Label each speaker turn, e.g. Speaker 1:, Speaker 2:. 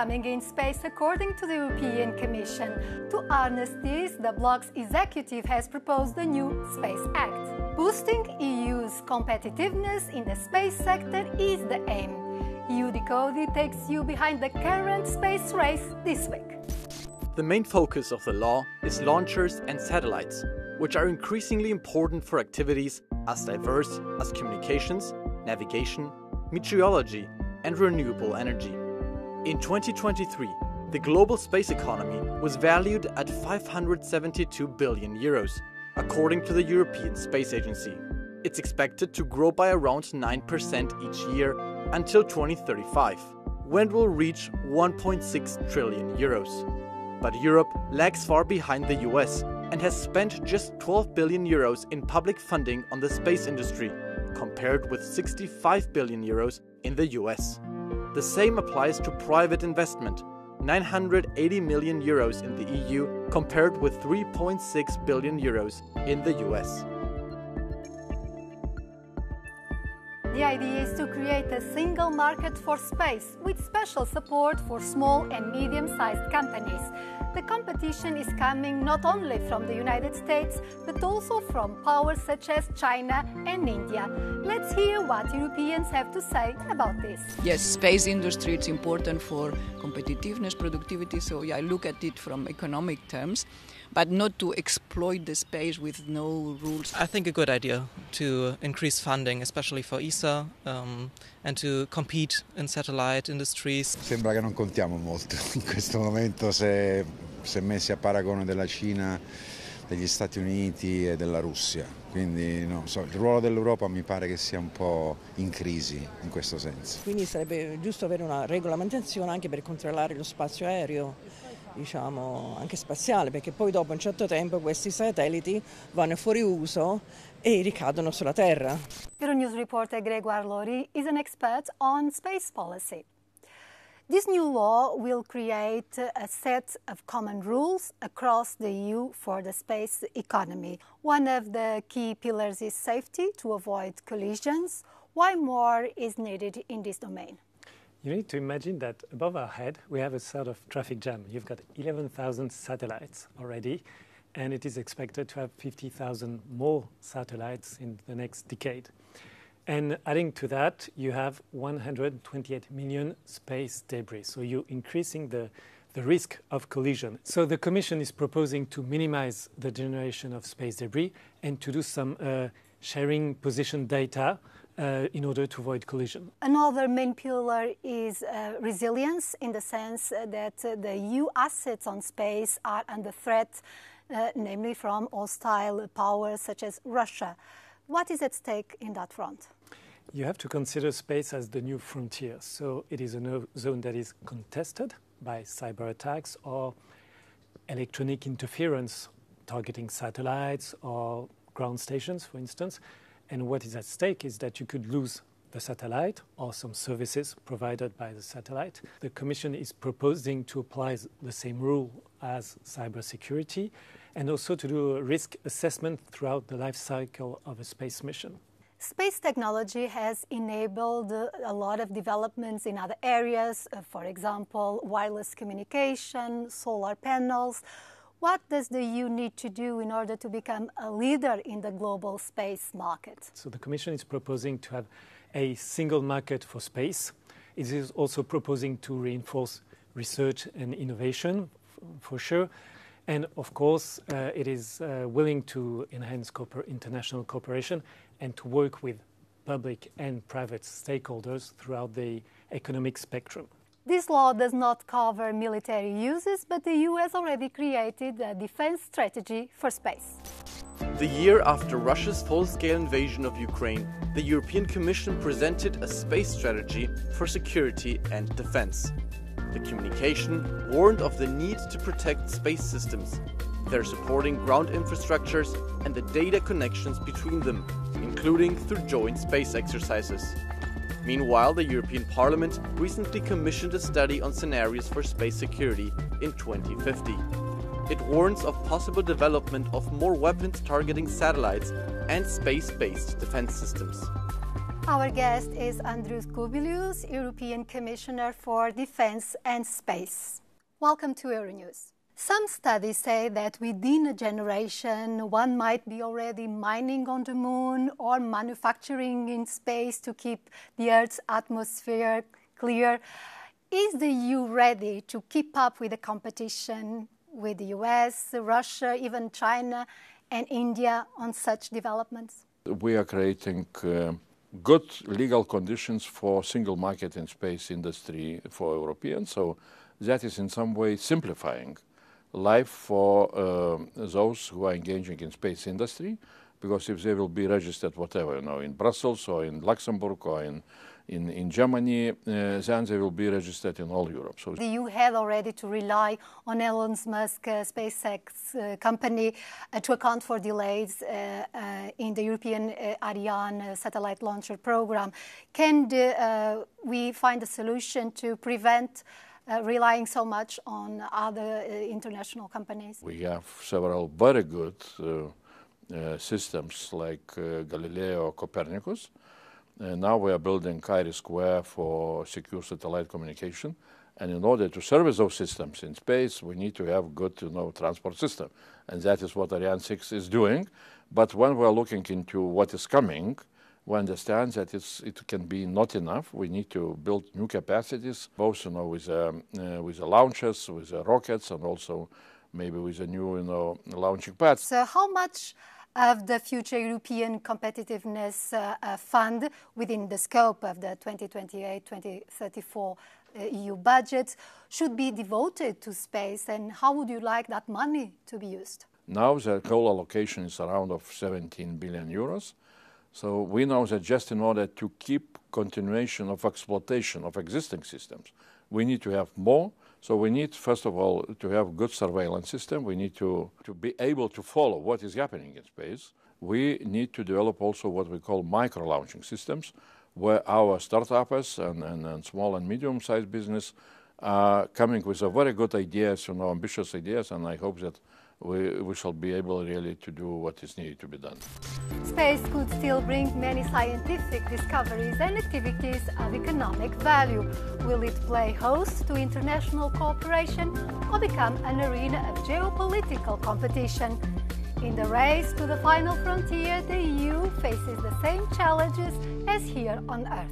Speaker 1: coming in space according to the European Commission. To harness this, the bloc's executive has proposed the new Space Act. Boosting EU's competitiveness in the space sector is the aim. EU Decoded takes you behind the current space race this week.
Speaker 2: The main focus of the law is launchers and satellites, which are increasingly important for activities as diverse as communications, navigation, meteorology, and renewable energy. In 2023, the global space economy was valued at 572 billion euros, according to the European Space Agency. It's expected to grow by around 9% each year until 2035, when it will reach 1.6 trillion euros. But Europe lags far behind the US and has spent just 12 billion euros in public funding on the space industry, compared with 65 billion euros in the US. The same applies to private investment, 980 million euros in the EU compared with 3.6 billion euros in the US.
Speaker 1: The idea is to create a single market for space with special support for small and medium-sized companies. The competition is coming not only from the United States, but also from powers such as China and India. Let's hear what Europeans have to say about this.
Speaker 3: Yes, space industry, it's important for competitiveness, productivity, so I look at it from economic terms, but not to exploit the space with no rules.
Speaker 4: I think a good idea to increase funding, especially for ESA, and to compete in satellite industries.
Speaker 5: Sembra che non contiamo molto in questo momento se messi a paragone della Cina, degli Stati Uniti e della Russia. Quindi no, il ruolo dell'Europa mi pare che sia un po' in crisi in questo senso.
Speaker 6: Quindi sarebbe giusto avere una regolamentazione anche per controllare lo spazio aereo, diciamo anche spaziale, perché poi dopo un certo tempo questi satelliti vanno fuori uso e ricadono sulla Terra.
Speaker 1: Euronews reporter Grégoire Laurie is an expert on space policy. This new law will create a set of common rules across the EU for the space economy. One of the key pillars is safety to avoid collisions. Why more is needed in this domain?
Speaker 7: You need to imagine that above our head we have a sort of traffic jam. You've got 11,000 satellites already, and it is expected to have 50,000 more satellites in the next decade. And adding to that, you have 128 million space debris. So you're increasing the risk of collision. So the Commission is proposing to minimize the generation of space debris and to do some sharing position data in order to avoid collision.
Speaker 1: Another main pillar is resilience, in the sense that the EU assets on space are under threat, namely from hostile powers such as Russia. What is at stake in that front?
Speaker 7: You have to consider space as the new frontier. So it is a zone that is contested by cyber attacks or electronic interference targeting satellites or ground stations, for instance. And what is at stake is that you could lose the satellite or some services provided by the satellite. The Commission is proposing to apply the same rule as cybersecurity and also to do a risk assessment throughout the life cycle of a space mission.
Speaker 1: Space technology has enabled a lot of developments in other areas, for example, wireless communication, solar panels. What does the EU need to do in order to become a leader in the global space market?
Speaker 7: So the Commission is proposing to have a single market for space. It is also proposing to reinforce research and innovation, for sure. And of course, it is willing to enhance international cooperation and to work with public and private stakeholders throughout the economic spectrum.
Speaker 1: This law does not cover military uses, but the EU has already created a defense strategy for space.
Speaker 2: The year after Russia's full-scale invasion of Ukraine, the European Commission presented a space strategy for security and defense. The communication warned of the need to protect space systems, their supporting ground infrastructures and the data connections between them, including through joint space exercises. Meanwhile, the European Parliament recently commissioned a study on scenarios for space security in 2050. It warns of possible development of more weapons targeting satellites and space-based defense systems.
Speaker 1: Our guest is Andrius Kubilius, European Commissioner for Defence and Space. Welcome to Euronews. Some studies say that within a generation, one might be already mining on the moon or manufacturing in space to keep the Earth's atmosphere clear. Is the EU ready to keep up with the competition with the US, Russia, even China and India on such developments?
Speaker 8: We are creating good legal conditions for single market in space industry for Europeans. So that is in some way simplifying life for those who are engaging in space industry, because if they will be registered whatever, in Brussels or in Luxembourg or in Germany, then they will be registered in all Europe. So
Speaker 1: the EU had already to rely on Elon Musk's SpaceX company to account for delays in the European Ariane satellite launcher program. Can we find a solution to prevent relying so much on other international companies?
Speaker 8: We have several very good systems like Galileo or Copernicus. Now we are building IRIS² for secure satellite communication. And in order to service those systems in space, we need to have good transport system. And that is what Ariane 6 is doing. But when we are looking into what is coming, we understand that it can be not enough. We need to build new capacities, both with the launchers, with the rockets, and also maybe with the new launching pads.
Speaker 1: So how much of the future European competitiveness fund within the scope of the 2028-2034 EU budget should be devoted to space, and how would you like that money to be used?
Speaker 8: Now the whole allocation is around of 17 billion euros. So we know that just in order to keep continuation of exploitation of existing systems, we need to have more. So we need, first of all, to have good surveillance system. We need to be able to follow what is happening in space. We need to develop also what we call micro-launching systems, where our startups and small and medium-sized business are coming with very good ideas, ambitious ideas, and I hope that we shall be able really to do what is needed to be done.
Speaker 1: Space could still bring many scientific discoveries and activities of economic value. Will it play host to international cooperation or become an arena of geopolitical competition? In the race to the final frontier, the EU faces the same challenges as here on Earth.